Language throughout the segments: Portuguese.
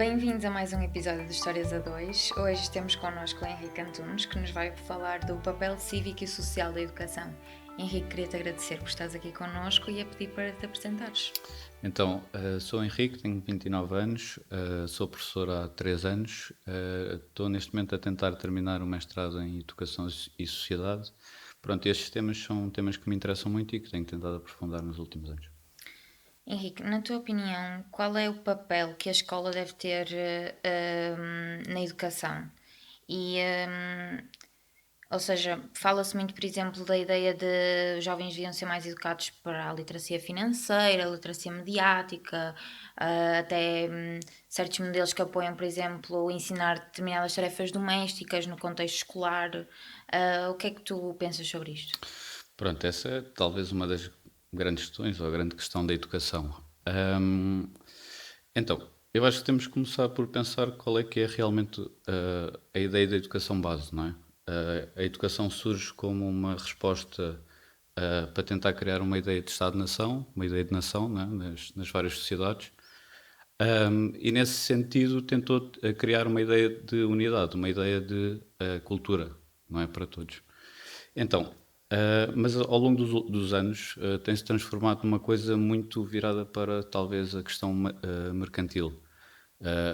Bem-vindos a mais um episódio de Histórias a Dois. Hoje temos connosco o Henrique Antunes, que nos vai falar do papel cívico e social da educação. Henrique, queria-te agradecer por estares aqui connosco e a pedir para te apresentares. Então, sou o Henrique, tenho 29 anos, sou professor há 3 anos, estou neste momento a tentar terminar o mestrado em Educação e Sociedade. Pronto, estes temas são temas que me interessam muito e que tenho tentado aprofundar nos últimos anos. Henrique, na tua opinião, qual é o papel que a escola deve ter na educação? E, ou seja, fala-se muito, por exemplo, da ideia de os jovens deviam ser mais educados para a literacia financeira, a literacia mediática, até certos modelos que apoiam, por exemplo, ensinar determinadas tarefas domésticas no contexto escolar. O que é que tu pensas sobre isto? Pronto, essa é talvez uma das grandes questões, ou a grande questão da educação. Ahm, então, eu acho que temos que começar por pensar qual é que é realmente a ideia da educação base, não é? A educação surge como uma resposta para tentar criar uma ideia de Estado-nação, uma ideia de nação, não é? Nas várias sociedades. E nesse sentido tentou criar uma ideia de unidade, uma ideia de cultura, não é, para todos. Então, mas ao longo dos anos tem-se transformado numa coisa muito virada para talvez a questão mercantil.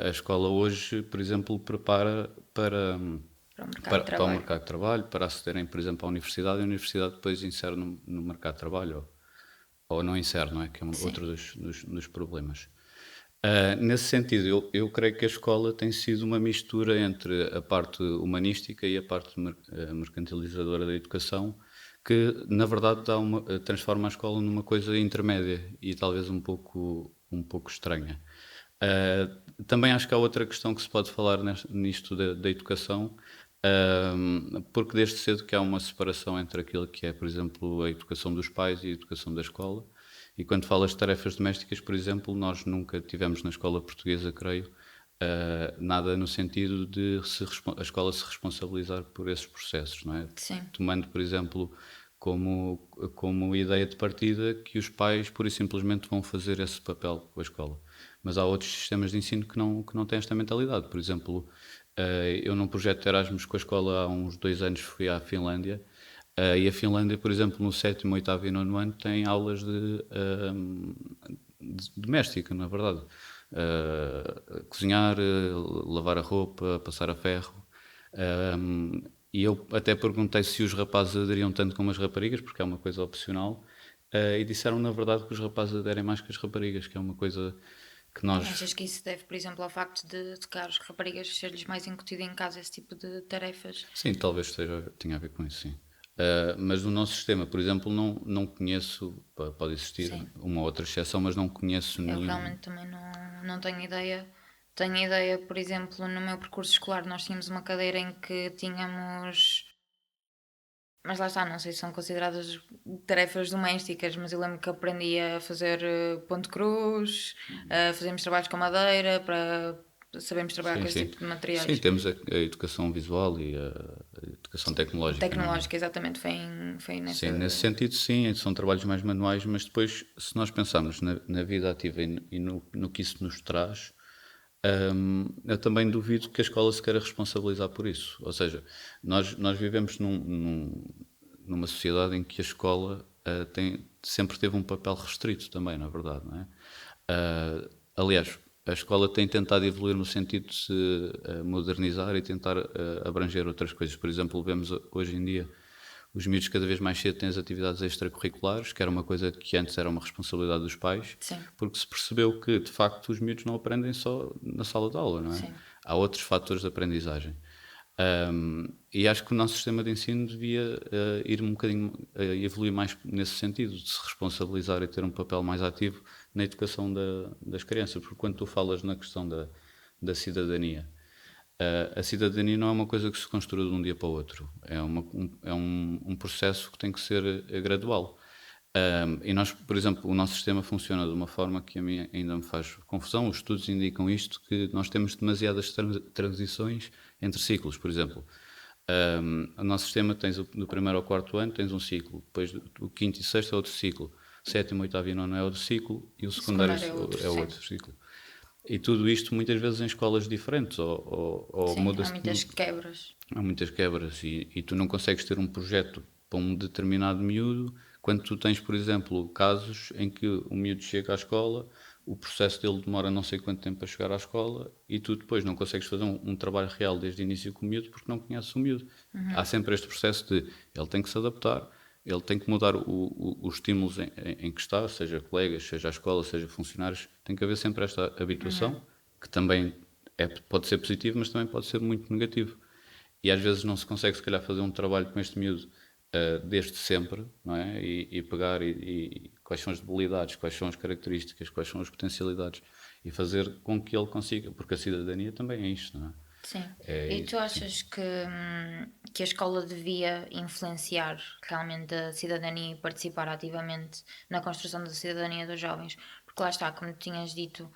A escola hoje, por exemplo, prepara Para o mercado de para o trabalho. mercado de trabalho, para acederem, por exemplo, à universidade, e a universidade depois insere no mercado de trabalho, ou não insere, não é? Que é Sim. outro dos problemas. Nesse sentido, eu creio que a escola tem sido uma mistura entre a parte humanística e a parte mercantilizadora da educação, que na verdade transforma a escola numa coisa intermédia e talvez um pouco estranha. Também acho que há outra questão que se pode falar nisto da educação, porque desde cedo que há uma separação entre aquilo que é, por exemplo, a educação dos pais e a educação da escola. E quando falas de tarefas domésticas, por exemplo, nós nunca tivemos na escola portuguesa, creio, nada no sentido de a escola se responsabilizar por esses processos, não é? Sim. Tomando, por exemplo, como, como ideia de partida que os pais pura e simplesmente vão fazer esse papel com a escola. Mas há outros sistemas de ensino que não têm esta mentalidade. Por exemplo, eu num projeto de Erasmus com a escola há uns 2 anos fui à Finlândia. E a Finlândia, por exemplo, no sétimo, oitavo e nono ano tem aulas de doméstica, na verdade. Cozinhar, lavar a roupa, passar a ferro. E eu até perguntei se os rapazes aderiam tanto como as raparigas, porque é uma coisa opcional, e disseram na verdade que os rapazes aderem mais que as raparigas, que é uma coisa que E nós. achas que isso deve, por exemplo, ao facto de tocar as raparigas ser-lhes mais incutido em casa esse tipo de tarefas? Sim, talvez tenha a ver com isso, sim. Mas no nosso sistema, por exemplo, não conheço, pode existir Sim. uma outra exceção, mas não conheço Eu nenhum. realmente também não tenho ideia. Tenho ideia, por exemplo, no meu percurso escolar nós tínhamos uma cadeira em que tínhamos. Mas lá está, não sei se são consideradas tarefas domésticas, mas eu lembro que aprendi a fazer ponto cruz, a fazermos trabalhos com madeira, para sabermos trabalhar Sim, com esse sim. tipo de Sim, materiais. temos a educação visual e a educação tecnológica, não é? Tecnológica, exatamente, foi Sim, nessa. nesse sentido, sim, são trabalhos mais manuais, mas depois, se nós pensarmos na vida ativa e no que isso nos traz, eu também duvido que a escola se queira responsabilizar por isso. Ou seja, nós vivemos numa sociedade em que a escola sempre teve um papel restrito também, na verdade, não é? Aliás, a escola tem tentado evoluir no sentido de se modernizar e tentar abranger outras coisas. Por exemplo, vemos hoje em dia os miúdos cada vez mais cedo têm as atividades extracurriculares, que era uma coisa que antes era uma responsabilidade dos pais, Sim, porque se percebeu que, de facto, os miúdos não aprendem só na sala de aula, não é? sim. Há outros fatores de aprendizagem. E acho que o nosso sistema de ensino devia ir um bocadinho, evoluir mais nesse sentido, de se responsabilizar e ter um papel mais ativo na educação das crianças, porque quando tu falas na questão da cidadania, a cidadania não é uma coisa que se construa de um dia para o outro. É um processo que tem que ser gradual. E nós, por exemplo, o nosso sistema funciona de uma forma que a mim ainda me faz confusão. Os estudos indicam isto, que nós temos demasiadas transições entre ciclos. Por exemplo, o nosso sistema tens do primeiro ao quarto ano tens um ciclo, depois do quinto e sexto é outro ciclo, sétimo, oitavo e nono é outro ciclo e o secundário Secundário é outro, é sim. outro ciclo. E tudo isto muitas vezes em escolas diferentes, ou Sim, há muda-se. muitas quebras. Há muitas quebras e tu não consegues ter um projeto para um determinado miúdo quando tu tens, por exemplo, casos em que o miúdo chega à escola, o processo dele demora não sei quanto tempo a chegar à escola e tu depois não consegues fazer um trabalho real desde o início com o miúdo porque não conheces o miúdo. Há sempre este processo de ele tem que se adaptar, ele tem que mudar os estímulos em que está, seja colegas, seja a escola, seja funcionários, tem que haver sempre esta habituação, que também pode ser positivo, mas também pode ser muito negativo. E às vezes não se consegue, se calhar, fazer um trabalho com este miúdo desde sempre, não é? E pegar e quais são as debilidades, quais são as características, quais são as potencialidades e fazer com que ele consiga, porque a cidadania também é isto, não é? Sim. É E tu isso, sim. achas que a escola devia influenciar realmente a cidadania e participar ativamente na construção da cidadania dos jovens? Porque lá está, como tinhas dito,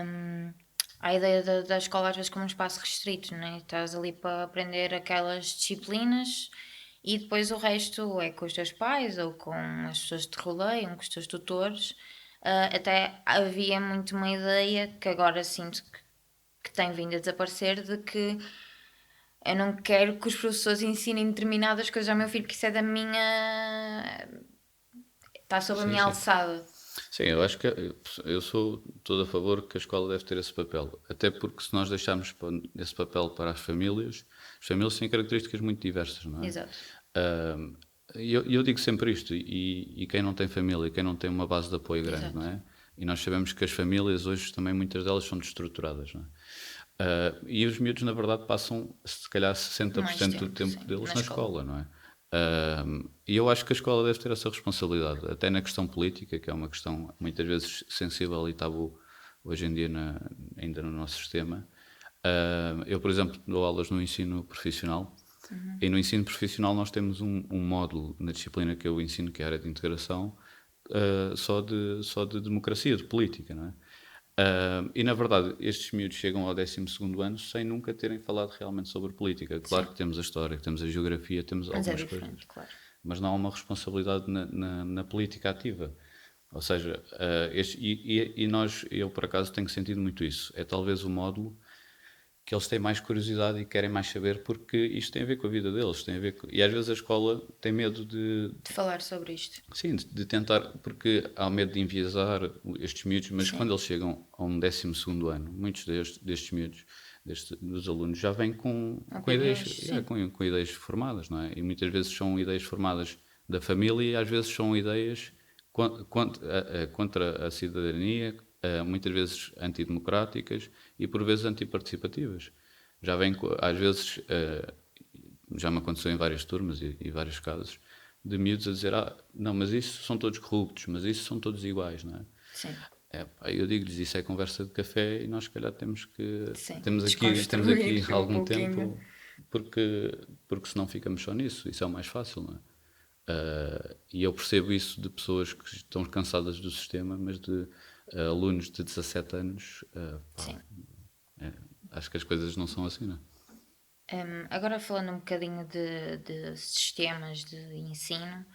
hum, a ideia da escola às vezes como um espaço restrito, né? Estás ali para aprender aquelas disciplinas e depois o resto é com os teus pais ou com as pessoas que te rodeiam, com os teus tutores. Até havia muito uma ideia que agora sinto que tem vindo a desaparecer de que eu não quero que os professores ensinem determinadas coisas ao meu filho, porque isso é da minha. Está sob a Sim, minha sim. alçada. Sim, eu acho que eu sou todo a favor que a escola deve ter esse papel. Até porque se nós deixarmos esse papel para as famílias têm características muito diversas, não é? Exato. Ahm, eu digo sempre isto, e quem não tem família, quem não tem uma base de apoio grande, não Exato. é? E nós sabemos que as famílias hoje também, muitas delas são destruturadas, não é? E os miúdos, na verdade, passam se calhar Mais 60% do tempo, tempo sim, deles na na escola. escola, não é? E eu acho que a escola deve ter essa responsabilidade, até na questão política, que é uma questão muitas vezes sensível e tabu hoje em dia ainda no nosso sistema. Eu, por exemplo, dou aulas no ensino profissional e no ensino profissional nós temos um módulo na disciplina que eu ensino, que é a área de integração, só de democracia, de política, não é? E na verdade, estes miúdos chegam ao 12º ano sem nunca terem falado realmente sobre política. Claro Sim. que temos a história, que temos a geografia, temos Mas é algumas coisas, diferente, claro. mas não há uma responsabilidade na política ativa. Ou seja, eu por acaso tenho sentido muito isso. É talvez o módulo que eles têm mais curiosidade e querem mais saber porque isto tem a ver com a vida deles, tem a ver e às vezes a escola tem medo de, De falar sobre isto. sim, de tentar, porque há medo de enviesar estes miúdos, mas Sim. quando eles chegam a um 12º ano, muitos destes miúdos, dos alunos, já vêm com ideias, Opiniões, sim. com ideias formadas, não é? E muitas vezes são ideias formadas da família e às vezes são ideias contra a cidadania, muitas vezes antidemocráticas e por vezes antiparticipativas. Já vêm, às vezes, já me aconteceu em várias turmas e vários casos, de miúdos a dizer, não, mas isso são todos corruptos, mas isso são todos iguais, não é? Sim. Pá, eu digo-lhes, isso é conversa de café e nós se calhar Sim. temos aqui Desconstruir um algum pouquinho. tempo porque senão ficamos só nisso, isso é o mais fácil, não é? E eu percebo isso de pessoas que estão cansadas do sistema, mas de alunos de 17 anos, pá, Sim. acho que as coisas não são assim, não é? Agora falando um bocadinho de sistemas de ensino,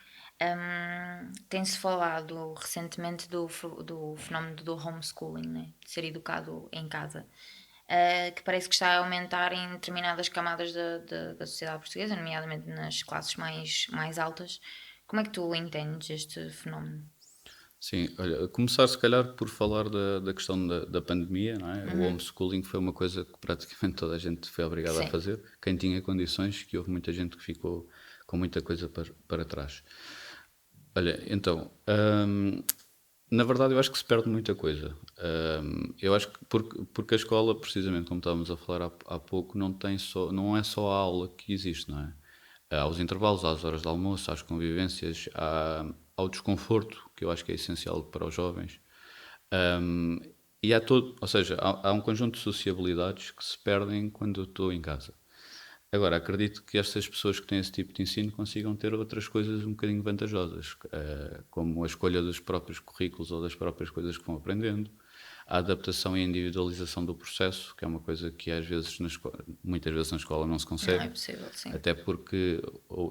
tem-se falado recentemente do fenómeno do homeschooling, né? De ser educado em casa, que parece que está a aumentar em determinadas camadas da sociedade portuguesa, nomeadamente nas classes mais altas. Como é que tu entendes este fenómeno? Sim, olha, começar se calhar por falar da questão da pandemia, não é? O homeschooling foi uma coisa que praticamente toda a gente foi obrigada a Sim, fazer, quem tinha condições, que houve muita gente que ficou com muita coisa para trás. Olha, então, na verdade eu acho que se perde muita coisa. Eu acho que porque a escola, precisamente como estávamos a falar há pouco, não é só a aula que existe, não é? Há os intervalos, há as horas de almoço, há as convivências, há o desconforto, que eu acho que é essencial para os jovens. Um, e há todo, ou seja, há um conjunto de sociabilidades que se perdem quando eu estou em casa. Agora, acredito que estas pessoas que têm esse tipo de ensino consigam ter outras coisas um bocadinho vantajosas, como a escolha dos próprios currículos ou das próprias coisas que vão aprendendo, a adaptação e a individualização do processo, que é uma coisa que às vezes muitas vezes na escola não se não é consegue, possível, sim. até porque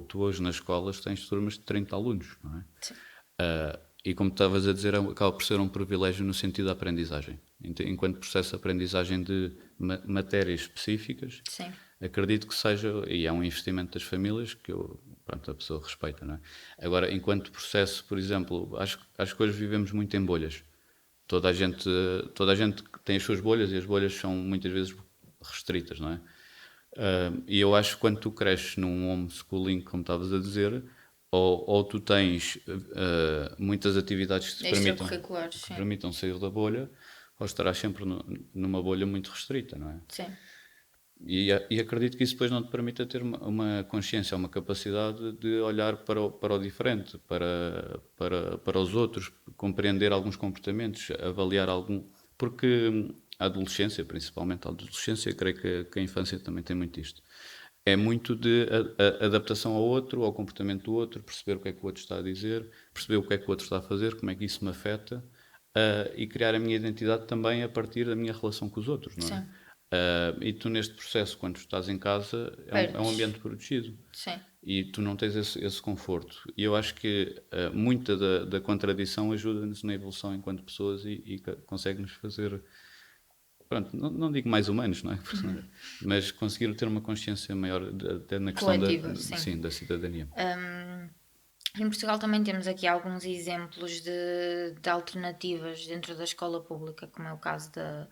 tu hoje nas escolas tens turmas de 30 alunos, não é? Sim. E como estavas a dizer, acaba por ser um privilégio no sentido da aprendizagem. enquanto processo de aprendizagem de matérias específicas, Sim, acredito que seja, e é um investimento das famílias que pronto, a pessoa respeita, não é? Agora, enquanto processo, por exemplo, acho que hoje vivemos muito em bolhas. Toda a gente, toda a gente tem as suas bolhas e as bolhas são muitas vezes restritas, não é? E eu acho que quando tu cresces num homeschooling, como estavas a dizer, ou tu tens muitas atividades extracurriculares, que sim, permitam sair da bolha, ou estarás sempre numa bolha muito restrita, não é? sim, E acredito que isso depois não te permita ter uma consciência, uma capacidade de olhar para o diferente, para os outros, compreender alguns comportamentos, avaliar algum. Porque a adolescência, principalmente a adolescência, creio que a infância também tem muito isto. É muito de adaptação ao outro, ao comportamento do outro, perceber o que é que o outro está a dizer, perceber o que é que o outro está a fazer, como é que isso me afeta, e criar a minha identidade também a partir da minha relação com os outros, não é? sim. E tu neste processo, quando estás em casa, é um Perdes, ambiente protegido sim. e tu não tens esse conforto. E eu acho que muita da contradição ajuda-nos na evolução enquanto pessoas e consegue-nos fazer, pronto, não digo mais humanos, não é? Mas conseguir ter uma consciência maior até na questão Coletiva, sim. sim, da cidadania. Em Portugal também temos aqui alguns exemplos de alternativas dentro da escola pública, como é o caso da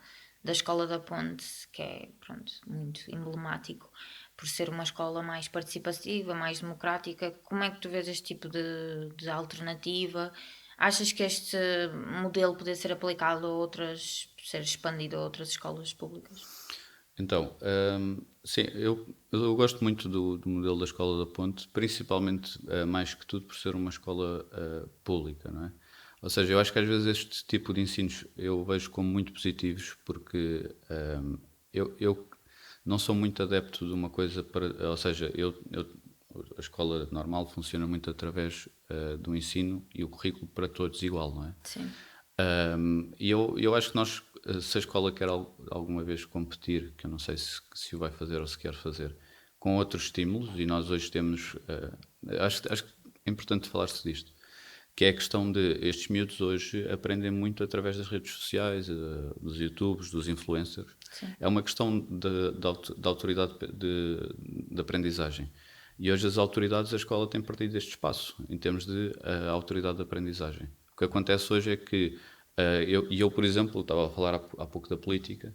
Escola da Ponte, que é, pronto, muito emblemático por ser uma escola mais participativa, mais democrática. Como é que tu vês este tipo de alternativa? Achas que este modelo poder ser aplicado a outras, ser expandido a outras escolas públicas? Então, sim, eu gosto muito do modelo da Escola da Ponte, principalmente, mais que tudo, por ser uma escola pública, não é? Ou seja, eu acho que às vezes este tipo de ensinos eu vejo como muito positivos, porque eu não sou muito adepto de uma coisa para. Ou seja, a escola normal funciona muito através do ensino e o currículo para todos igual, não é? Sim, E eu acho que nós, se a escola quer alguma vez competir, que eu não sei se o vai fazer ou se quer fazer, com outros estímulos, e nós hoje temos, acho que é importante falar-se disto, que é a questão de estes miúdos hoje aprendem muito através das redes sociais, dos YouTubes, dos influencers. sim. É uma questão de autoridade de aprendizagem. E hoje as autoridades, a escola tem perdido este espaço em termos de autoridade de aprendizagem. O que acontece hoje é que eu, por exemplo, estava a falar há pouco da política,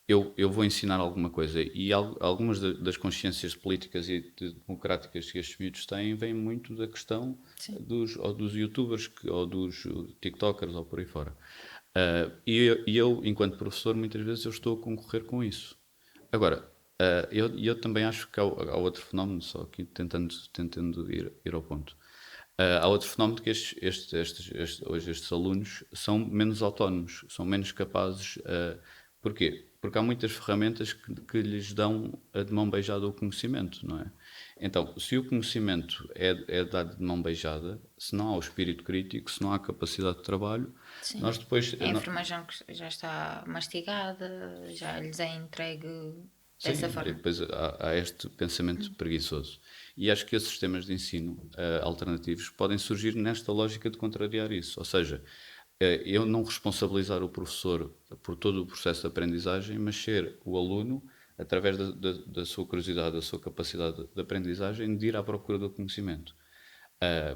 eu vou ensinar alguma coisa e algumas das consciências políticas e democráticas que estes miúdos têm vêm muito da questão Sim. ou dos youtubers ou dos tiktokers ou por aí fora. E eu, enquanto professor, muitas vezes eu estou a concorrer com isso. Agora, eu também acho que há outro fenómeno, só aqui tentando ir ao ponto. Há outro fenómeno que hoje estes alunos são menos autónomos, são menos capazes. Porquê? Porque há muitas ferramentas que lhes dão de mão beijada o conhecimento, não é? Então, se o conhecimento é dado de mão beijada, se não há o espírito crítico, se não há capacidade de trabalho, Sim. nós depois. A informação que já está mastigada, já lhes é entregue dessa Sim, e forma. depois há este pensamento preguiçoso. E acho que esses sistemas de ensino alternativos podem surgir nesta lógica de contrariar isso. Ou seja, eu não responsabilizar o professor por todo o processo de aprendizagem, mas ser o aluno, através da sua curiosidade, da sua capacidade de aprendizagem, de ir à procura do conhecimento.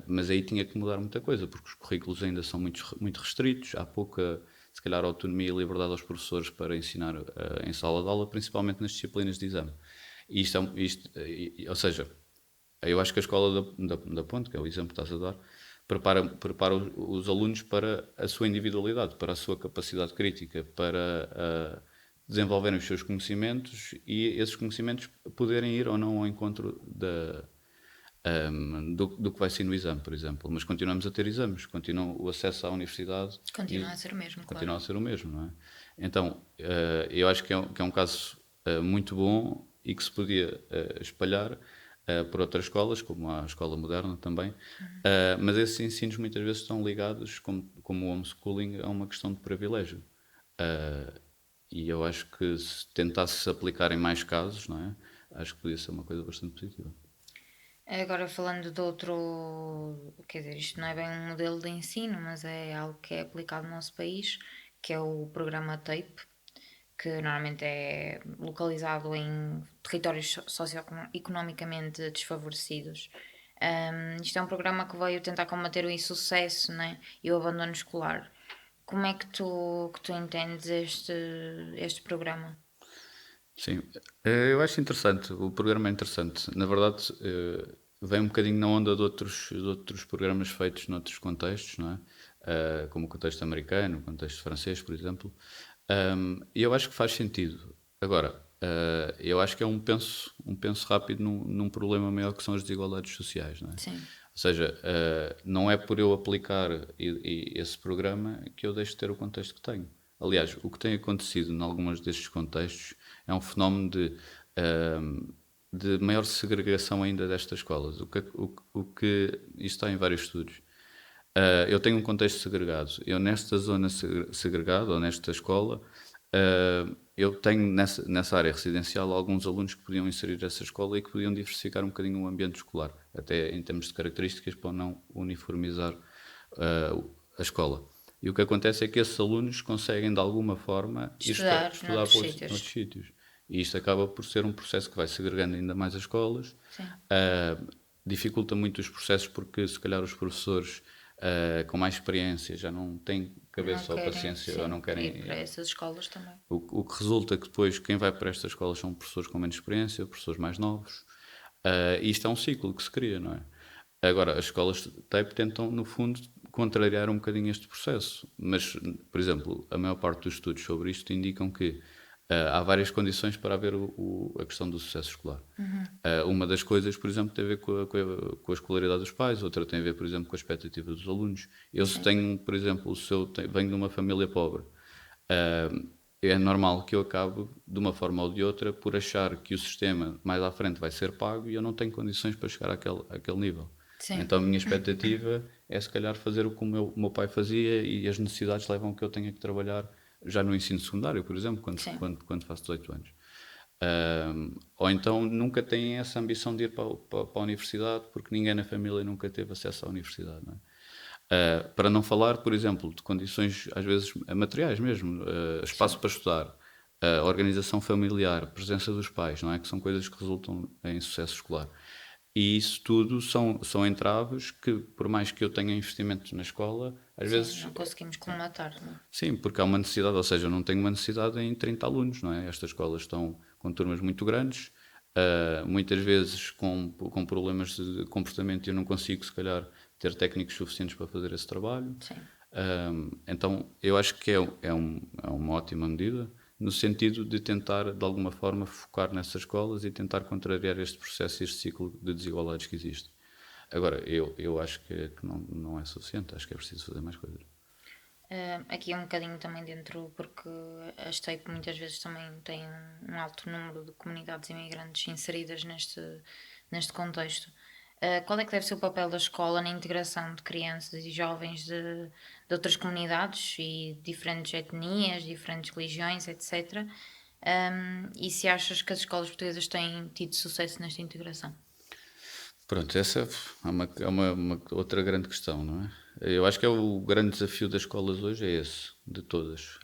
Mas aí tinha que mudar muita coisa, porque os currículos ainda são muito restritos, há pouca, se calhar, autonomia e liberdade aos professores para ensinar em sala de aula, principalmente nas disciplinas de exame. E ou seja, eu acho que a escola da Ponte, que é o exemplo que estás a dar, prepara os alunos para a sua individualidade, para a sua capacidade crítica, para desenvolverem os seus conhecimentos e esses conhecimentos poderem ir ou não ao encontro do que vai ser no exame, por exemplo. Mas continuamos a ter exames, continua o acesso à universidade Continua a ser o mesmo, claro. continua a ser o mesmo, não é? Então, eu acho que é um caso muito bom e que se podia espalhar por outras escolas, como a escola moderna também, mas esses ensinos muitas vezes estão ligados, como o homeschooling, a uma questão de privilégio. E eu acho que se tentasse aplicar em mais casos, não é? Acho que podia ser uma coisa bastante positiva. Agora falando de outro, quer dizer, isto não é bem um modelo de ensino, mas é algo que é aplicado no nosso país, que é o programa TAPE, que normalmente é localizado em territórios socioeconomicamente desfavorecidos. Isto é um programa que veio tentar combater o insucesso, né, e o abandono escolar. Como é que tu entendes este programa? Sim, eu acho interessante, o programa é interessante. Na verdade, vem um bocadinho na onda de outros programas feitos noutros contextos, não é? Como o contexto americano, o contexto francês, por exemplo. E eu acho que faz sentido. Agora, eu acho que é um penso rápido num problema maior que são as desigualdades sociais, não é? Sim, Ou seja, não é por eu aplicar esse programa que eu deixo de ter o contexto que tenho. Aliás, o que tem acontecido em alguns destes contextos é um fenómeno de maior segregação ainda destas escolas. Isto está em vários estudos. Eu tenho um contexto segregado. Eu, nesta zona segregada, ou nesta escola, eu tenho nessa área residencial alguns alunos que podiam inserir essa escola e que podiam diversificar um bocadinho o ambiente escolar, até em termos de características, para não uniformizar a escola. E o que acontece é que esses alunos conseguem, de alguma forma, estudar estudar noutros para sítios. outros sítios. E isto acaba por ser um processo que vai segregando ainda mais as escolas, Sim. uh, dificulta muito os processos porque, se calhar, os professores com mais experiência já não têm Não cabeça ou querem, paciência ou não sim, ir para querem. essas escolas também. O que resulta que depois quem vai para estas escolas são professores com menos experiência, professores mais novos, e isto é um ciclo que se cria, não é? Agora, as escolas de TAPE tentam, no fundo, contrariar um bocadinho este processo, mas, por exemplo, a maior parte dos estudos sobre isto indicam que há várias condições para haver a questão do sucesso escolar. Uma das coisas, por exemplo, tem a ver com a escolaridade dos pais, outra tem a ver, por exemplo, com a expectativa dos alunos. Eu, se Sim. tenho, por exemplo, venho de uma família pobre, é normal que eu acabe, de uma forma ou de outra, por achar que o sistema mais à frente vai ser pago e eu não tenho condições para chegar àquele nível. Sim. Então a minha expectativa é, se calhar, fazer o que o meu pai fazia, e as necessidades levam a que eu tenha que trabalhar já no ensino secundário, por exemplo, quando, Sim. quando, quando faço 18 anos. Ou então nunca têm essa ambição de ir para a universidade, porque ninguém na família nunca teve acesso à universidade, não é? Para não falar, por exemplo, de condições às vezes materiais mesmo, Sim. espaço para estudar, organização familiar, presença dos pais, não é? Que são coisas que resultam em sucesso escolar. E isso tudo são entraves que, por mais que eu tenha investimento na escola, às Sim, vezes. não conseguimos colmatar, não é? Sim, porque há uma necessidade, ou seja, eu não tenho uma necessidade em 30 alunos, não é? Estas escolas estão com turmas muito grandes, muitas vezes com problemas de comportamento, e eu não consigo, se calhar, ter técnicos suficientes para fazer esse trabalho. Sim. Então, eu acho que é uma ótima medida, no sentido de tentar, de alguma forma, focar nessas escolas e tentar contrariar este processo, este ciclo de desigualdades que existe. Agora, eu acho que não é suficiente, acho que é preciso fazer mais coisas. Aqui é um bocadinho também dentro, porque a STEIP muitas vezes também tem um alto número de comunidades imigrantes inseridas neste contexto. Qual é que deve ser o papel da escola na integração de crianças e jovens de outras comunidades e diferentes etnias, diferentes religiões, etc. E se achas que as escolas portuguesas têm tido sucesso nesta integração? Pronto, essa é uma outra grande questão, não é? Eu acho que é o grande desafio das escolas hoje, é esse, de todas.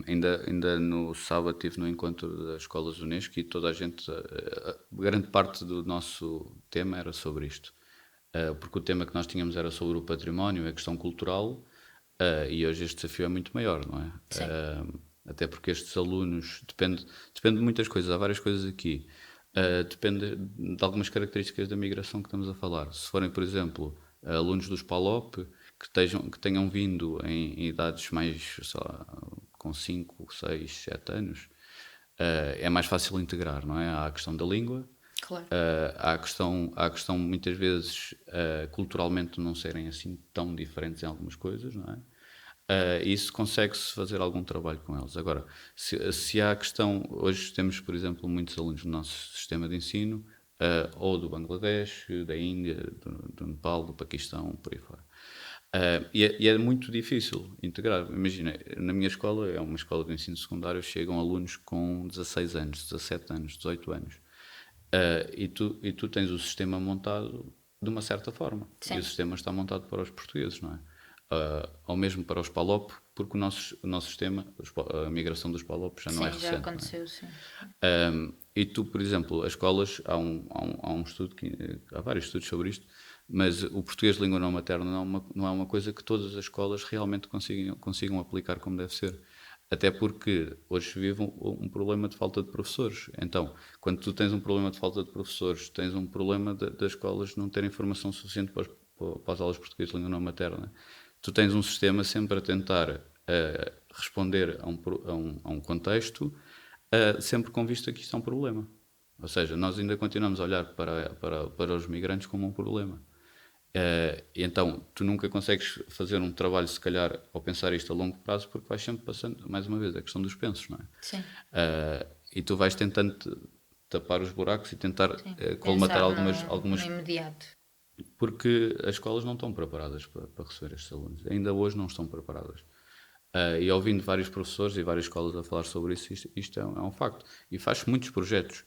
Ainda no sábado estive no encontro das escolas Unesco, e toda a gente, grande parte do nosso tema era sobre isto. Porque o tema que nós tínhamos era sobre o património, a questão cultural, e hoje este desafio é muito maior, não é? Sim, Até porque estes alunos, depende de muitas coisas, há várias coisas aqui. Depende de algumas características da migração que estamos a falar. Se forem, por exemplo, alunos dos PALOP que tenham vindo em idades mais, sei lá, com 5, 6, 7 anos, é mais fácil integrar, não é? Há a questão da língua, claro. há a questão muitas vezes, culturalmente, não serem assim tão diferentes em algumas coisas, não é? Isso consegue-se fazer algum trabalho com eles. Agora, se há a questão, hoje temos, por exemplo, muitos alunos no nosso sistema de ensino, ou do Bangladesh, da Índia, do Nepal, do Paquistão, por aí fora. E é muito difícil integrar. Imagina, na minha escola, é uma escola de ensino secundário, chegam alunos com 16 anos, 17 anos, 18 anos. E tu tens o sistema montado de uma certa forma. E o Sim, sistema está montado para os portugueses, não é? Ou mesmo para os PALOP, porque o nosso sistema, a migração dos PALOPs já não é Sim, já recente, não é? aconteceu, sim. E tu, por exemplo, as escolas, há um estudo, há vários estudos sobre isto, mas o português de língua não materna não é uma coisa que todas as escolas realmente consigam aplicar como deve ser. Até porque hoje se vive um problema de falta de professores. Então, quando tu tens um problema de falta de professores, tens um problema das escolas não terem informação suficiente para as aulas de português de língua não materna. Tu tens um sistema sempre a tentar responder a um contexto, sempre com vista que isto é um problema. Ou seja, nós ainda continuamos a olhar para os migrantes como um problema. E então, tu nunca consegues fazer um trabalho, se calhar, ou pensar isto a longo prazo, porque vais sempre passando, mais uma vez, a questão dos pensos, não é? Sim, E tu vais tentando tapar os buracos e tentar sim. colmatar Pensar algumas. no imediato. Porque as escolas não estão preparadas para receber estes alunos. Ainda hoje não estão preparadas. E ouvindo vários professores e várias escolas a falar sobre isso, isto é um facto. E faz muitos projetos.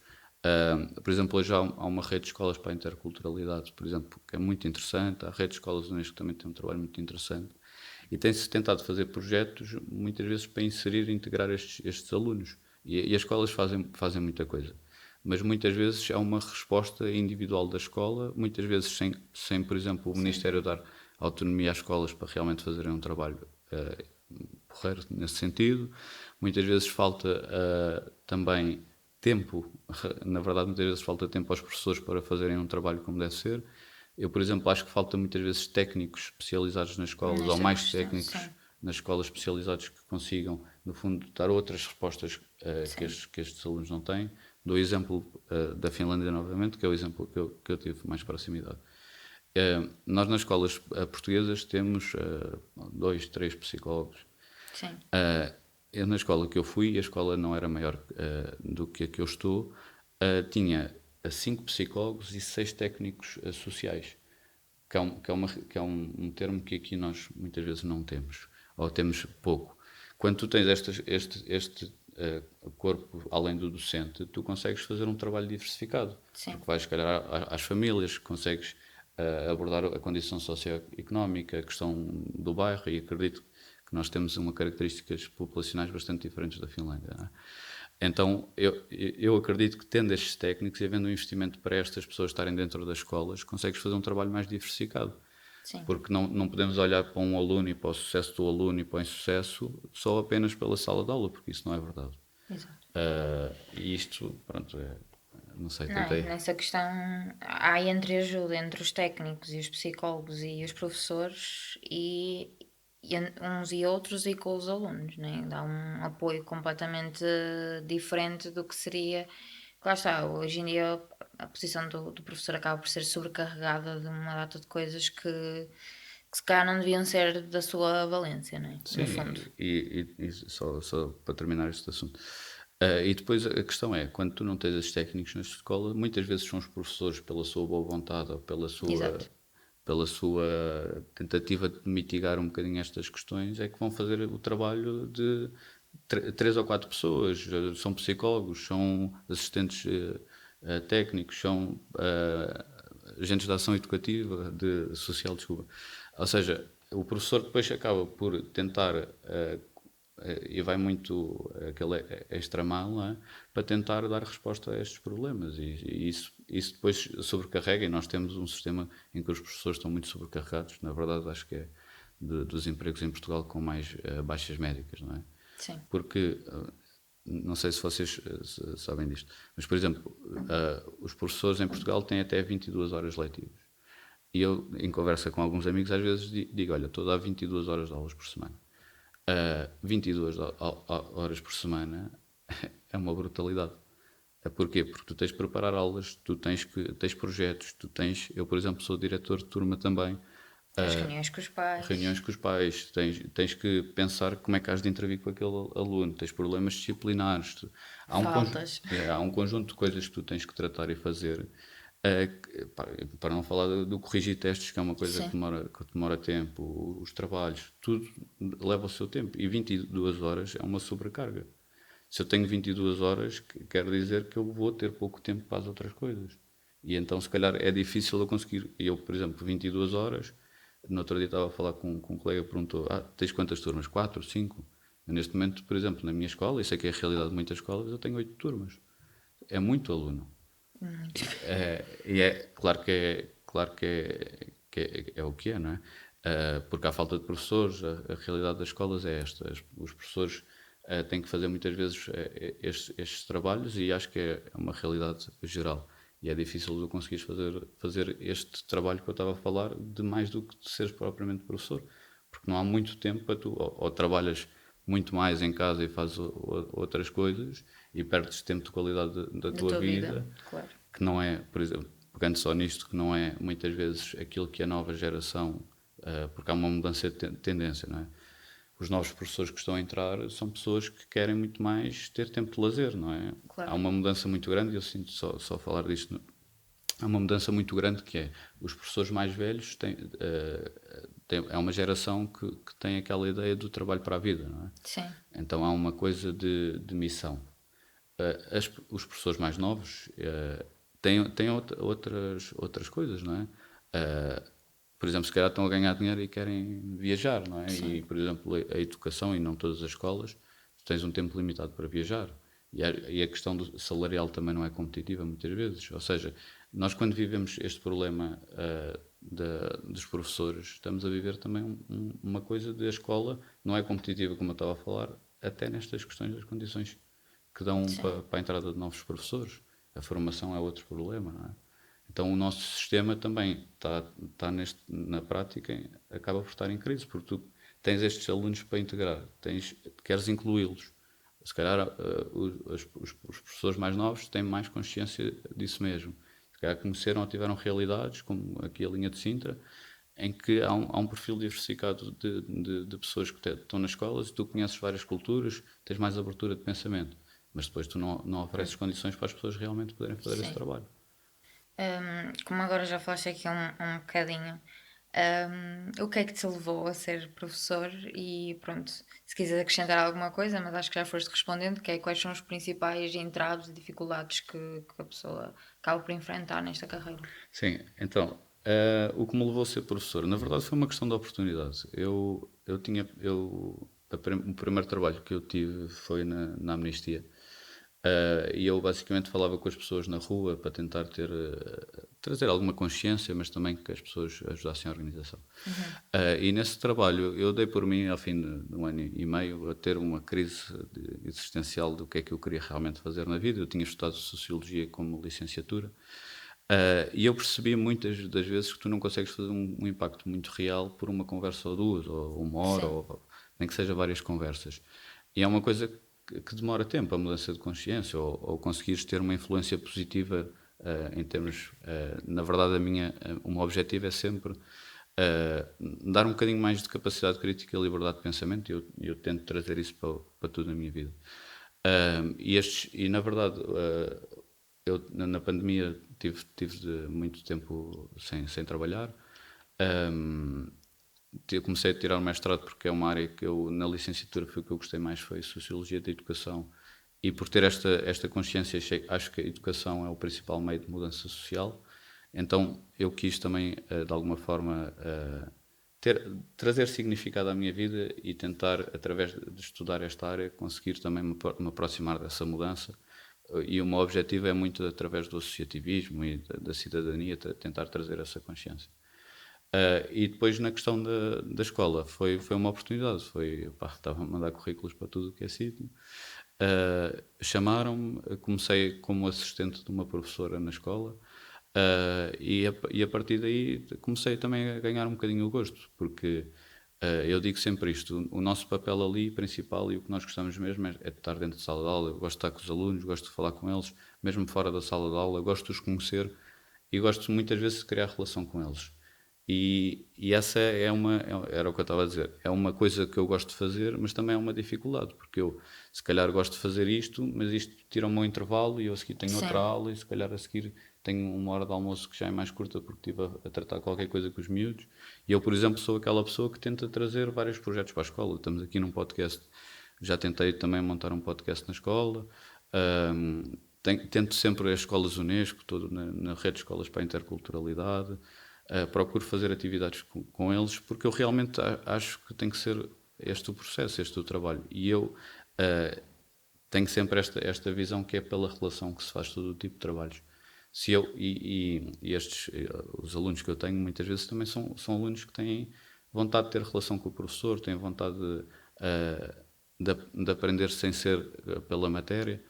Por exemplo, hoje há uma rede de escolas para a interculturalidade, por exemplo, que é muito interessante. Há rede de escolas Unesco que também tem um trabalho muito interessante. E tem-se tentado fazer projetos, muitas vezes, para inserir e integrar estes alunos. E as escolas fazem muita coisa. Mas muitas vezes é uma resposta individual da escola, muitas vezes sem por exemplo, o Sim, Ministério dar autonomia às escolas para realmente fazerem um trabalho porreiro nesse sentido. Muitas vezes falta também tempo, na verdade, muitas vezes falta tempo aos professores para fazerem um trabalho como deve ser. Eu, por exemplo, acho que falta muitas vezes técnicos especializados nas escolas, ou nesta mais questão, técnicos sim. nas escolas especializados que consigam, no fundo, dar outras respostas Sim, que estes alunos não têm. Dou o exemplo da Finlândia novamente, que é o exemplo que eu tive mais proximidade. Nós nas escolas portuguesas temos 2, 3 psicólogos. sim. Eu, na escola que eu fui, a escola não era maior do que a que eu estou, tinha 5 psicólogos e 6 técnicos sociais, que é um termo que aqui nós muitas vezes não temos, ou temos pouco. Quando tu tens este corpo além do docente, tu consegues fazer um trabalho diversificado, Sim, porque vais, se calhar, às famílias, consegues abordar a condição socioeconómica, a questão do bairro, e acredito que nós temos uma características populacionais bastante diferentes da Finlândia, não é? Então, eu acredito que tendo estes técnicos e havendo um investimento para estas pessoas estarem dentro das escolas, consegues fazer um trabalho mais diversificado. sim. Porque não podemos olhar para um aluno e para o sucesso do aluno e para o insucesso só apenas pela sala de aula, porque isso não é verdade. Exato. E isto, pronto, não sei, Não, e tentei. nessa questão há entreajuda entre os técnicos e os psicólogos e os professores e uns e outros e com os alunos, né? Dá um apoio completamente diferente do que seria. Lá está, hoje em dia a posição do professor acaba por ser sobrecarregada de uma data de coisas que se calhar não deviam ser da sua valência, né? No Sim, fundo. e só para terminar este assunto. E depois a questão é, quando tu não tens esses técnicos na escola, muitas vezes são os professores, pela sua boa vontade ou Exato. pela sua tentativa de mitigar um bocadinho estas questões, é que vão fazer o trabalho de 3 ou 4 pessoas. São psicólogos, são assistentes técnicos, são agentes de ação educativa, social, desculpa. Ou seja, o professor depois acaba por tentar e vai muito aquele extramal, não é? Para tentar dar resposta a estes problemas e isso depois sobrecarrega e nós temos um sistema em que os professores estão muito sobrecarregados, na verdade acho que é dos empregos em Portugal com mais baixas médicas, não é? Sim. Porque não sei se vocês sabem disto, mas por exemplo, os professores em Portugal têm até 22 horas letivas. E eu, em conversa com alguns amigos, às vezes digo: olha, estou a dar 22 horas de aulas por semana. 22 horas por semana é uma brutalidade. Porquê? Porque tu tens de preparar aulas, tens projetos, eu, por exemplo, sou diretor de turma também, As reuniões com os pais. reuniões com os pais, tens que pensar como é que has de intervir com aquele aluno, tens problemas disciplinares, Faltas. há um conjunto de coisas que tu tens que tratar e fazer, para não falar do corrigir testes, que é uma coisa Sim. que demora tempo, os trabalhos, tudo leva o seu tempo, e 22 horas é uma sobrecarga. Se eu tenho 22 horas, quer dizer que eu vou ter pouco tempo para as outras coisas. E então, se calhar, é difícil eu conseguir. Eu, por exemplo, 22 horas, No outro dia estava a falar com um colega que perguntou: tens quantas turmas? 4, 5? Neste momento, por exemplo, na minha escola, isso é que é a realidade de muitas escolas, eu tenho 8 turmas. É muito aluno. Muito. E é claro que é o que é, não é? Porque há falta de professores, a realidade das escolas é esta. Os professores têm que fazer muitas vezes estes trabalhos e acho que é uma realidade geral. E é difícil tu conseguires fazer este trabalho que eu estava a falar de mais do que de seres propriamente professor. Porque não há muito tempo para tu, ou trabalhas muito mais em casa e fazes outras coisas e perdes tempo de qualidade da Da tua tua vida, vida, claro. que não é, por exemplo, pegando só nisto, que não é muitas vezes aquilo que a nova geração, porque há uma mudança de tendência, não é? Os novos professores que estão a entrar são pessoas que querem muito mais ter tempo de lazer, não é? Há Claro. uma mudança muito grande, e eu sinto só falar disto, há uma mudança muito grande que é, os professores mais velhos é uma geração que tem aquela ideia do trabalho para a vida, não é? Sim. Então há uma coisa de missão. Os professores mais novos têm outras coisas, não é? Por exemplo, se calhar estão a ganhar dinheiro e querem viajar, não é? Sim. E, por exemplo, a educação, e não todas as escolas, tens um tempo limitado para viajar. E a questão salarial também não é competitiva muitas vezes. Ou seja, nós quando vivemos este problema dos professores, estamos a viver também uma coisa de a escola não é competitiva, como eu estava a falar, até nestas questões das condições que dão Sim. para a entrada de novos professores. A formação é outro problema, não é? Então o nosso sistema também está na prática, acaba por estar em crise, porque tu tens estes alunos para integrar, queres incluí-los. Se calhar os professores mais novos têm mais consciência disso mesmo. Se calhar conheceram ou tiveram realidades, como aqui a linha de Sintra, em que há um perfil diversificado de pessoas que estão nas escolas e tu conheces várias culturas, tens mais abertura de pensamento, mas depois tu não ofereces condições para as pessoas realmente poderem fazer esse Sim. trabalho. Como agora já falaste aqui um bocadinho, o que é que te levou a ser professor? E pronto, se quiseres acrescentar alguma coisa, mas acho que já foste respondendo, que é quais são os principais entraves e dificuldades que a pessoa acaba por enfrentar nesta carreira. Sim, então, o que me levou a ser professor, na verdade foi uma questão de oportunidade. O primeiro trabalho que eu tive foi na Amnistia. E eu basicamente falava com as pessoas na rua para tentar trazer alguma consciência, mas também que as pessoas ajudassem a organização. Uhum. E nesse trabalho eu dei por mim, ao fim de um ano e meio, a ter uma crise existencial do que é que eu queria realmente fazer na vida. Eu tinha estudado Sociologia como licenciatura. E eu percebi muitas das vezes que tu não consegues fazer um impacto muito real por uma conversa ou duas, ou uma hora, Sim, ou nem que seja várias conversas. E é uma coisa que demora tempo, a mudança de consciência, ou conseguires ter uma influência positiva em termos. Na verdade, o meu objetivo é sempre dar um bocadinho mais de capacidade crítica e liberdade de pensamento, e eu tento trazer isso para tudo na minha vida. Na verdade, eu na pandemia tive muito tempo sem trabalhar. Um, eu comecei a tirar o mestrado porque é uma área que eu, na licenciatura, foi o que eu gostei mais, foi Sociologia da Educação. E por ter esta consciência, acho que a educação é o principal meio de mudança social. Então eu quis também, de alguma forma, trazer significado à minha vida e tentar, através de estudar esta área, conseguir também me aproximar dessa mudança. E o meu objetivo é muito, através do associativismo e da cidadania, tentar trazer essa consciência. E depois na questão da escola foi uma oportunidade, estava a mandar currículos para tudo o que é sítio. Chamaram-me, comecei como assistente de uma professora na escola. E a partir daí comecei também a ganhar um bocadinho o gosto, porque eu digo sempre isto: o nosso papel ali principal e o que nós gostamos mesmo é de estar dentro de sala de aula. Eu gosto de estar com os alunos, gosto de falar com eles, mesmo fora da sala de aula, gosto de os conhecer e gosto muitas vezes de criar relação com eles. E essa era o que eu estava a dizer, é uma coisa que eu gosto de fazer, mas também é uma dificuldade, porque eu se calhar gosto de fazer isto, mas isto tira o meu intervalo e eu a seguir tenho outra sim, aula e se calhar a seguir tenho uma hora de almoço que já é mais curta porque estive a tratar qualquer coisa com os miúdos. E eu, por exemplo, sou aquela pessoa que tenta trazer vários projetos para a escola. Estamos aqui num podcast, já tentei também montar um podcast na escola. Tento sempre as escolas Unesco, todo na rede de escolas para a interculturalidade. procuro fazer atividades com eles, porque eu realmente acho que tem que ser este o processo, este o trabalho. E eu tenho sempre esta visão que é pela relação que se faz todo o tipo de trabalhos. Se eu, e estes, os alunos que eu tenho, muitas vezes também são alunos que têm vontade de ter relação com o professor, têm vontade de aprender sem ser pela matéria.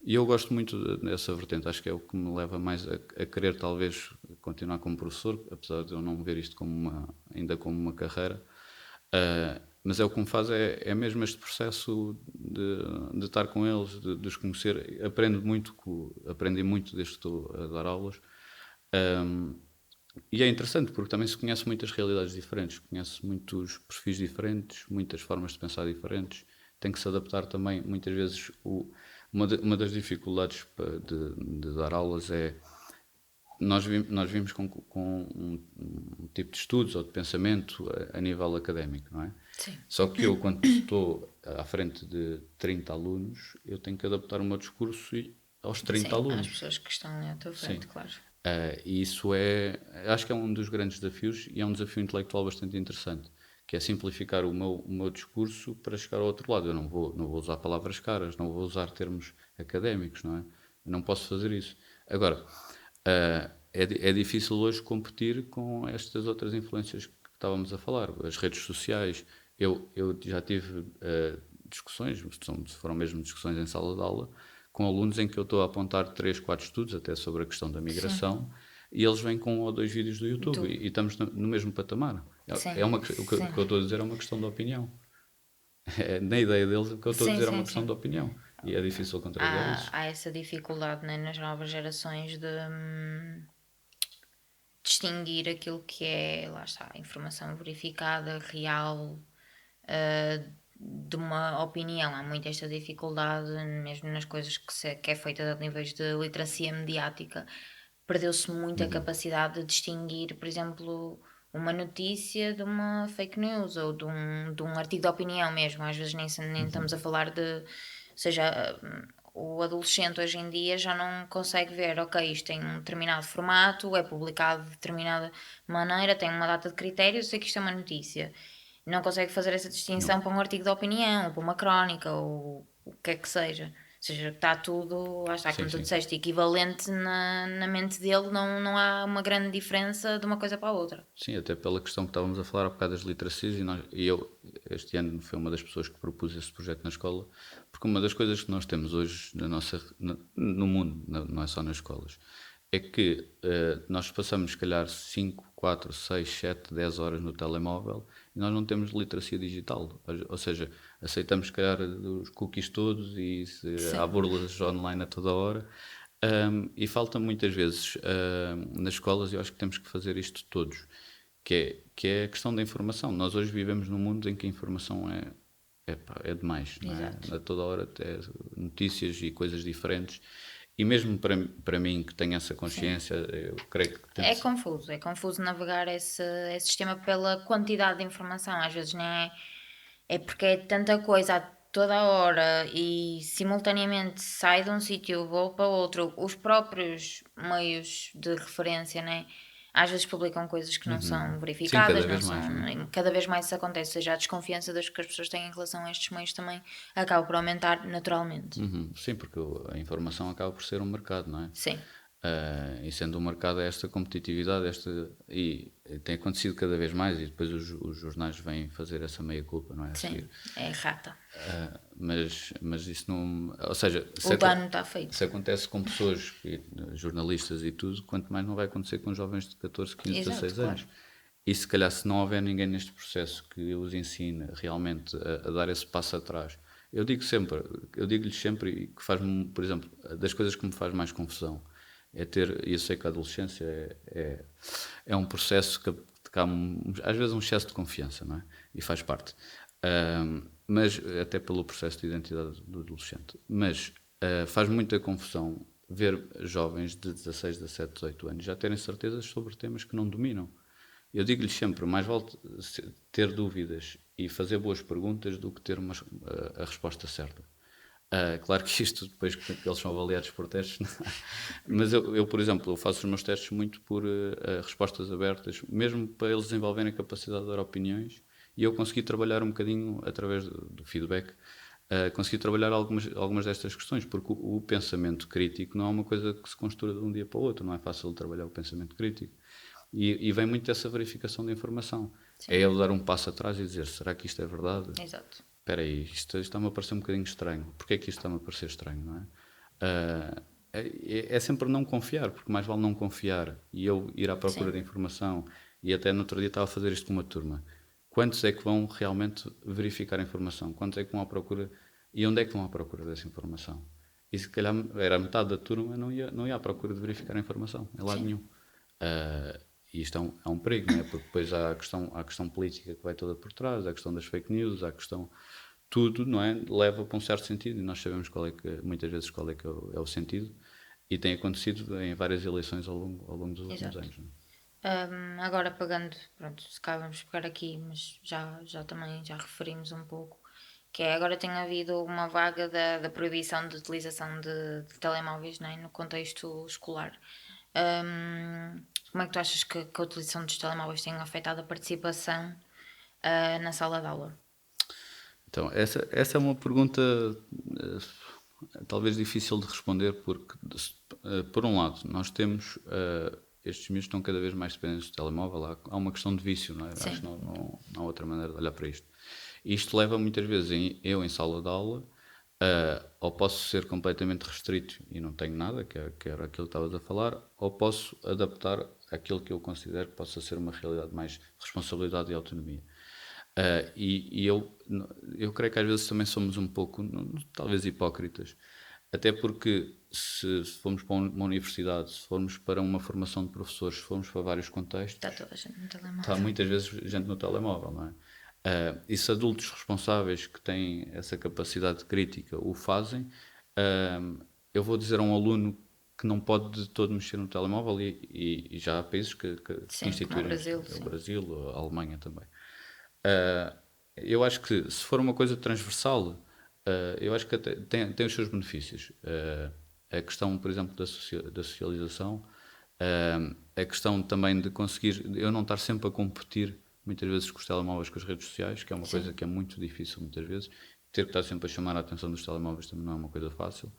E eu gosto muito dessa vertente, acho que é o que me leva mais a querer talvez continuar como professor, apesar de eu não ver isto ainda como uma carreira. Mas é o que me faz é mesmo este processo de estar com eles, de os conhecer. Aprendi muito desde que estou a dar aulas. E é interessante porque também se conhece muitas realidades diferentes, conhece muitos perfis diferentes, muitas formas de pensar diferentes. Tem que se adaptar também, muitas vezes, uma das dificuldades de dar aulas é nós vimos com um tipo de estudos ou de pensamento a nível académico, não é? Sim. Só que eu, quando estou à frente de 30 alunos, eu tenho que adaptar o meu discurso aos 30 Sim, às alunos. pessoas que estão ali à tua Sim. frente, claro. E isso acho que é um dos grandes desafios e é um desafio intelectual bastante interessante, que é simplificar o meu discurso para chegar ao outro lado. Eu não vou usar palavras caras, não vou usar termos académicos, não é? Eu não posso fazer isso. Agora, é difícil hoje competir com estas outras influências que estávamos a falar, as redes sociais. Eu já tive discussões, foram mesmo discussões em sala de aula, com alunos em que eu estou a apontar 3, 4 estudos, até sobre a questão da migração, e eles vêm com 1 ou 2 vídeos do YouTube e estamos no mesmo patamar. Sim, O que eu estou a dizer é uma questão de opinião. Na ideia deles, o que eu estou a sim, dizer é uma sim, questão sim. de opinião. E é difícil contrariar Há, isso. há essa dificuldade, né, nas novas gerações de distinguir aquilo que é, lá está, informação verificada, real, de uma opinião. Há muito esta dificuldade, mesmo nas coisas que é feita a níveis de literacia mediática. Perdeu-se muito a capacidade de distinguir, por exemplo, uma notícia de uma fake news ou de um artigo de opinião mesmo. Às vezes nem estamos a falar de. Ou seja, o adolescente hoje em dia já não consegue ver, ok, isto tem um determinado formato, é publicado de determinada maneira, tem uma data de critérios, sei que isto é uma notícia. Não consegue fazer essa Não. distinção para um artigo de opinião, ou para uma crónica, ou o que é que seja. Ou seja, está tudo, lá está, Sim, como tu sim. disseste, equivalente na mente dele, não há uma grande diferença de uma coisa para a outra. Sim, até pela questão que estávamos a falar há bocado das literacias, e eu, este ano, fui uma das pessoas que propus esse projeto na escola, porque uma das coisas que nós temos hoje no mundo, não é só nas escolas, é que nós passamos, se calhar, 5, 4, 6, 7, 10 horas no telemóvel e nós não temos literacia digital. Ou seja, aceitamos, se calhar, os cookies todos e há Sim. burlas online a toda hora. E falta muitas vezes nas escolas, eu acho que temos que fazer isto todos, que é a questão da informação. Nós hoje vivemos num mundo em que a informação é demais, não é? Exato. A toda hora é notícias e coisas diferentes. E mesmo para mim, que tenho essa Sim. consciência, eu creio que É confuso navegar esse sistema pela quantidade de informação. Às vezes nem é porque é tanta coisa a toda a hora e simultaneamente sai de um sítio vou para outro. Os próprios meios de referência, né? Às vezes publicam coisas que não são sim, verificadas, cada não vez são. mais, não é? Cada vez mais isso acontece, ou seja, a desconfiança que as pessoas têm em relação a estes meios também acaba por aumentar naturalmente. Sim, porque a informação acaba por ser um mercado, não é? Sim, E sendo um mercado esta competitividade, e tem acontecido cada vez mais, e depois os jornais vêm fazer essa meia-culpa, não é? A sim, seguir. é rata. Mas isso não. Ou seja, O dano está feito. se acontece com pessoas, jornalistas e tudo, quanto mais não vai acontecer com jovens de 14, 15, Exato, 16 claro. anos. E se calhar, se não houver ninguém neste processo que os ensine realmente a dar esse passo atrás, eu digo-lhes sempre, e que faz-me, por exemplo, das coisas que me faz mais confusão é ter, e eu sei que a adolescência é um processo que há às vezes um excesso de confiança, não é? E faz parte. Mas até pelo processo de identidade do adolescente. Mas faz muita confusão ver jovens de 16, 17, 18 anos já terem certezas sobre temas que não dominam. Eu digo-lhes sempre, mais vale ter dúvidas e fazer boas perguntas do que ter a resposta certa. Claro que isto depois que eles são avaliados por testes, mas eu, por exemplo, eu faço os meus testes muito por respostas abertas, mesmo para eles desenvolverem a capacidade de dar opiniões, e eu consegui trabalhar um bocadinho através do feedback, consegui trabalhar algumas destas questões, porque o pensamento crítico não é uma coisa que se construa de um dia para o outro, não é fácil de trabalhar o pensamento crítico. E vem muito dessa verificação da informação. É Sim, eu dar um passo atrás e dizer, será que isto é verdade? exato. Espera aí, isto está-me a parecer um bocadinho estranho. Porquê é que isto está-me a parecer estranho, não é? É sempre não confiar, porque mais vale não confiar e eu ir à procura Sim, de informação. E até no outro dia estava a fazer isto com uma turma. Quantos é que vão realmente verificar a informação? Quantos é que vão à procura? E onde é que vão à procura dessa informação? E se calhar era metade da turma não ia à procura de verificar a informação, em lado sim, nenhum. Uh, e isto é um perigo, não é? Porque depois há a questão política que vai toda por trás, há a questão das fake news, há a questão. Tudo, não é? Leva para um certo sentido e nós sabemos muitas vezes qual é que é o sentido e tem acontecido em várias eleições ao longo dos últimos exato. anos. Não Agora pagando, pronto, se calhar vamos pegar aqui, mas já também já referimos um pouco, que é agora tem havido uma vaga da proibição de utilização de telemóveis, né, no contexto escolar. Hum, Como é que tu achas que a utilização dos telemóveis tem afetado a participação na sala de aula? Então, essa é uma pergunta talvez difícil de responder, porque, por um lado, nós temos. Estes miúdos estão cada vez mais dependentes do telemóvel. Há uma questão de vício, não é? Acho que Sim, não há outra maneira de olhar para isto. Isto leva muitas vezes, eu em sala de aula, ou posso ser completamente restrito e não tenho nada, que era aquilo que estavas a falar, ou posso adaptar aquilo que eu considero que possa ser uma realidade mais responsabilidade e autonomia. E eu creio que às vezes também somos um pouco, talvez, hipócritas. Até porque se formos para uma universidade, se formos para uma formação de professores, se formos para vários está contextos, toda a gente no está telemóvel. muitas vezes gente no telemóvel, não é? E se adultos responsáveis que têm essa capacidade crítica o fazem, eu vou dizer a um aluno que não pode de todo mexer no telemóvel e já há países que Sim, como o instituíram Brasil, isto, o sim. Brasil, a Alemanha também. Eu acho que se for uma coisa transversal, eu acho que até tem os seus benefícios. A questão, por exemplo, da socialização, a questão também de conseguir, eu não estar sempre a competir, muitas vezes, com os telemóveis, com as redes sociais, que é uma coisa Sim, que é muito difícil, muitas vezes. Ter que estar sempre a chamar a atenção dos telemóveis também não é uma coisa fácil.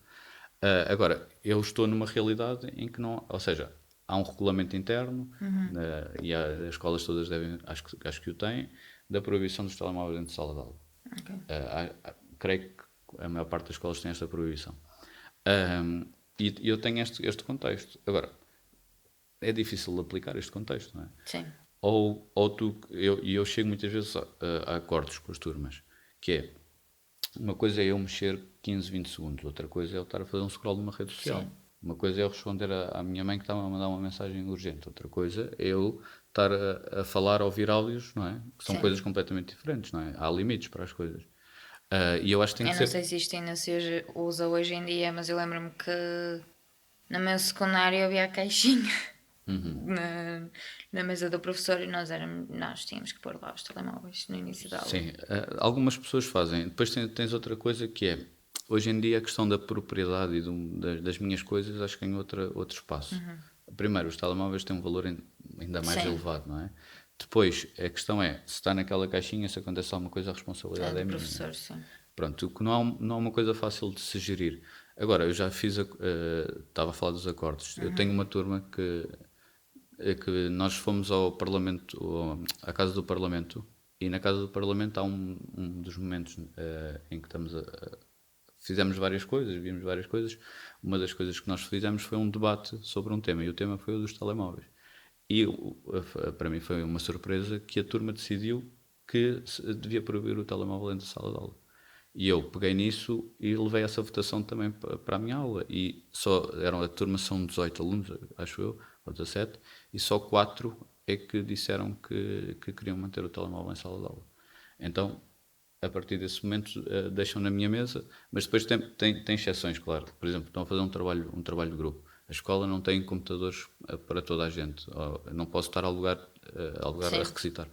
Agora, eu estou numa realidade em que não, ou seja, há um regulamento interno, e as escolas todas devem, acho que o têm, da proibição dos telemóveis dentro de sala de aula. ok. Creio que a maior parte das escolas tem esta proibição. E eu tenho este contexto. Agora, é difícil de aplicar este contexto, não é? Sim, Ou eu chego muitas vezes a acordos com as turmas, que é, uma coisa é eu mexer 15, 20 segundos, outra coisa é eu estar a fazer um scroll numa rede social. sim, Uma coisa é eu responder à minha mãe que estava a mandar uma mensagem urgente, outra coisa é eu estar a falar, a ouvir áudios, não é? Que são sim. coisas completamente diferentes, não é? Há limites para as coisas. E eu acho que tem Eu que não ser. sei se isto ainda usa hoje em dia, mas eu lembro-me que no meu secundário havia a caixinha na mesa do professor e nós tínhamos que pôr lá os telemóveis no início da aula. Sim, algumas pessoas fazem. Depois tens outra coisa que é, hoje em dia a questão da propriedade e das minhas coisas acho que tem outro espaço. Primeiro, os telemóveis têm um valor ainda mais Sim, elevado, não é? Depois, a questão é, se está naquela caixinha, se acontece alguma coisa, a é responsabilidade do é minha. professor, sim. Pronto, o que não é uma coisa fácil de se gerir. Agora, eu já fiz, estava a falar dos acordos. Eu tenho uma turma que nós fomos ao Parlamento, à Casa do Parlamento, e na Casa do Parlamento há um dos momentos em que fizemos várias coisas, vimos várias coisas. Uma das coisas que nós fizemos foi um debate sobre um tema, e o tema foi o dos telemóveis. E para mim foi uma surpresa que a turma decidiu que devia proibir o telemóvel dentro da sala de aula. E eu peguei nisso e levei essa votação também para a minha aula. E a turma são 18 alunos, acho eu, ou 17, e só 4 é que disseram que queriam manter o telemóvel em sala de aula. Então, a partir desse momento, deixam na minha mesa, mas depois tem exceções, claro. Por exemplo, estão a fazer um trabalho de grupo. A escola não tem computadores para toda a gente. Não posso estar a Sim, requisitar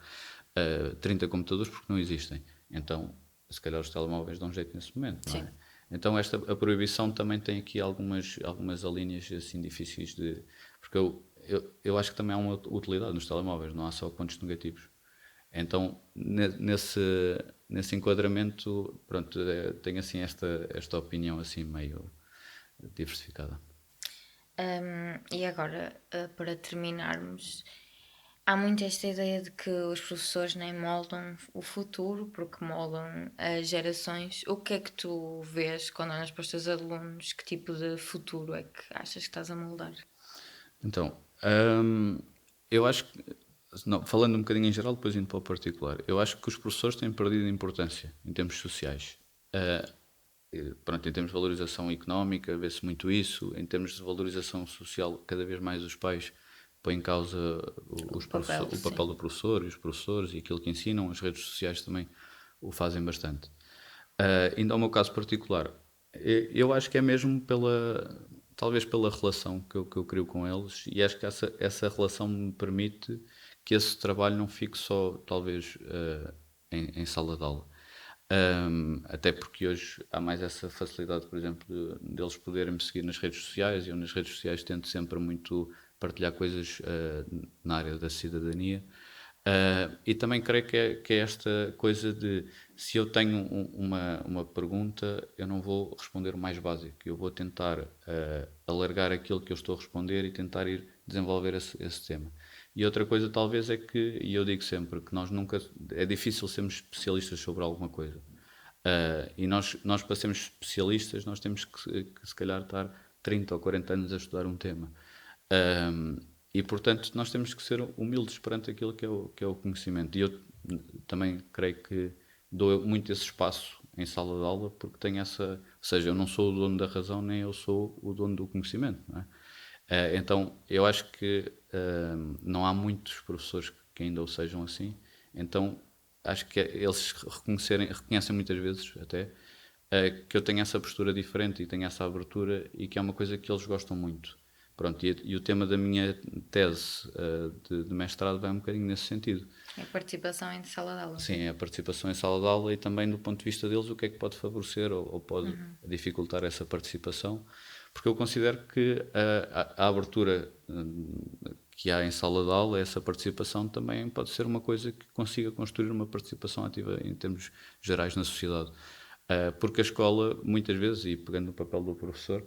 30 computadores porque não existem. Então, se calhar os telemóveis dão jeito nesse momento, não sim. é? Então a proibição também tem aqui algumas alíneas assim difíceis de... Porque eu acho que também há uma utilidade nos telemóveis, não há só pontos negativos. Então, nesse enquadramento, pronto, tenho assim esta opinião assim meio diversificada. E agora, para terminarmos, há muito esta ideia de que os professores nem moldam o futuro, porque moldam as gerações. O que é que tu vês quando olhas para os teus alunos? Que tipo de futuro é que achas que estás a moldar? Então, eu acho que, não, falando um bocadinho em geral, depois indo para o particular, eu acho que os professores têm perdido importância em termos sociais. Pronto, em termos de valorização económica, vê-se muito isso. Em termos de valorização social, cada vez mais os pais põem em causa O papel, o sim. papel do professor e os professores e aquilo que ensinam. As redes sociais também o fazem bastante. Ainda ao meu caso particular, eu acho que é mesmo talvez pela relação que eu crio com eles, e acho que essa relação me permite que esse trabalho não fique só, talvez, em sala de aula. Até porque hoje há mais essa facilidade, por exemplo, deles poderem me seguir nas redes sociais, e eu nas redes sociais tento sempre muito partilhar coisas na área da cidadania. E também creio que é esta coisa de, se eu tenho uma pergunta, eu não vou responder o mais básico, eu vou tentar alargar aquilo que eu estou a responder e tentar ir desenvolver esse tema. E outra coisa talvez é que, e eu digo sempre, que nós nunca, é difícil sermos especialistas sobre alguma coisa. E nós para sermos especialistas, nós temos que se calhar estar 30 ou 40 anos a estudar um tema. Um, e portanto nós temos que ser humildes perante aquilo que é o conhecimento. E eu também creio que dou muito esse espaço em sala de aula, porque tenho essa, ou seja, eu não sou o dono da razão, nem eu sou o dono do conhecimento, não é? Então eu acho que não há muitos professores que ainda o sejam assim. Então acho que eles reconhecem muitas vezes até que eu tenho essa postura diferente e tenho essa abertura, e que é uma coisa que eles gostam muito. Pronto, e o tema da minha tese de mestrado vai um bocadinho nesse sentido. É a participação em sala de aula. Sim, é a participação em sala de aula, e também do ponto de vista deles o que é que pode favorecer ou pode dificultar essa participação, porque eu considero que a abertura que há em sala de aula, essa participação também pode ser uma coisa que consiga construir uma participação ativa em termos gerais na sociedade. Porque a escola, muitas vezes, e pegando no papel do professor,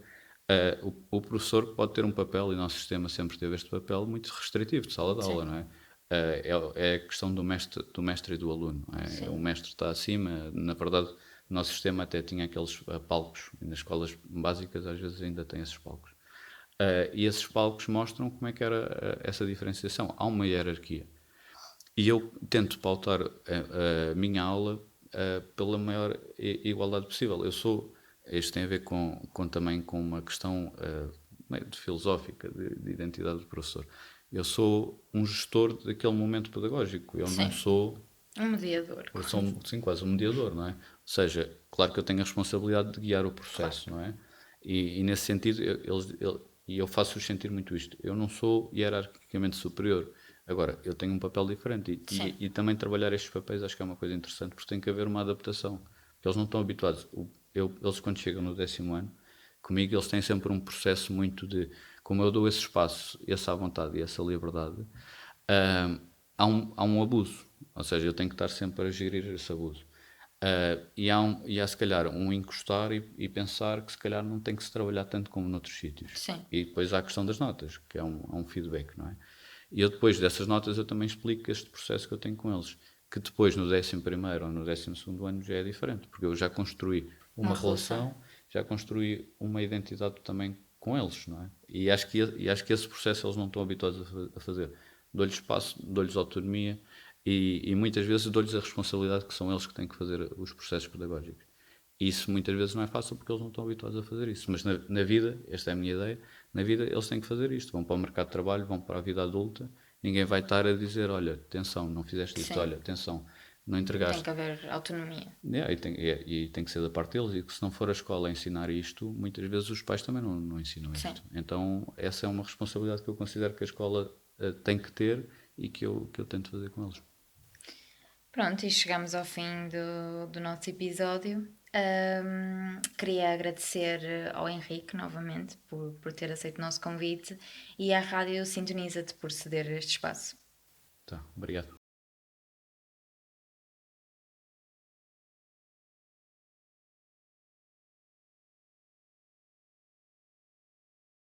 o professor pode ter um papel, e o nosso sistema sempre teve este papel muito restritivo de sala de aula, Sim, não é? É a questão do mestre e do aluno. Não é? O sim, mestre está acima. Na verdade, o nosso sistema até tinha aqueles palcos, e nas escolas básicas às vezes ainda tem esses palcos. E esses palcos mostram como é que era essa diferenciação. Há uma hierarquia. E eu tento pautar a minha aula pela maior igualdade possível. Isto tem a ver também com uma questão meio filosófica de identidade do professor. Eu sou um gestor daquele momento pedagógico, eu não sim. sou, Um mediador, eu sou quase. sim, quase um mediador, não é? Ou seja, claro que eu tenho a responsabilidade de guiar o Claro. processo, não é? E nesse sentido, e eu faço-os sentir muito isto. Eu não sou hierarquicamente superior. Agora, eu tenho um papel diferente, Sim, e também trabalhar estes papéis acho que é uma coisa interessante, porque tem que haver uma adaptação. Porque eles não estão habituados. Eles, quando chegam no 10º ano, comigo, eles têm sempre um processo muito de, como eu dou esse espaço, essa vontade e essa liberdade, ah, há um abuso. Ou seja, eu tenho que estar sempre a gerir esse abuso. E há se calhar um encostar e pensar que se calhar não tem que se trabalhar tanto como noutros sítios. sim, E depois há a questão das notas, que há um feedback, não é? E eu depois dessas notas eu também explico este processo que eu tenho com eles, que depois no 11º ou no 12º ano já é diferente, porque eu já construí uma uma relação. relação, já construí uma identidade também com eles, não é? E acho que esse processo eles não estão habituados a fazer. Dou-lhes espaço, dou-lhes autonomia, e muitas vezes dou-lhes a responsabilidade que são eles que têm que fazer os processos pedagógicos. E isso muitas vezes não é fácil, porque eles não estão habituados a fazer isso. Mas na vida, esta é a minha ideia, na vida eles têm que fazer isto. Vão para o mercado de trabalho, vão para a vida adulta, ninguém vai estar a dizer, olha, atenção, não fizeste isto, Sim, olha, atenção, não tem entregaste. que haver autonomia. E tem que ser da parte deles, e que se não for a escola a ensinar isto, muitas vezes os pais também não ensinam Sim. isto. Então essa é uma responsabilidade que eu considero que a escola tem que ter, e que eu tento fazer com eles. Pronto, e chegamos ao fim do nosso episódio. Queria agradecer ao Henrique novamente por ter aceito o nosso convite e à Rádio Sintoniza-te por ceder este espaço. Tá, obrigado.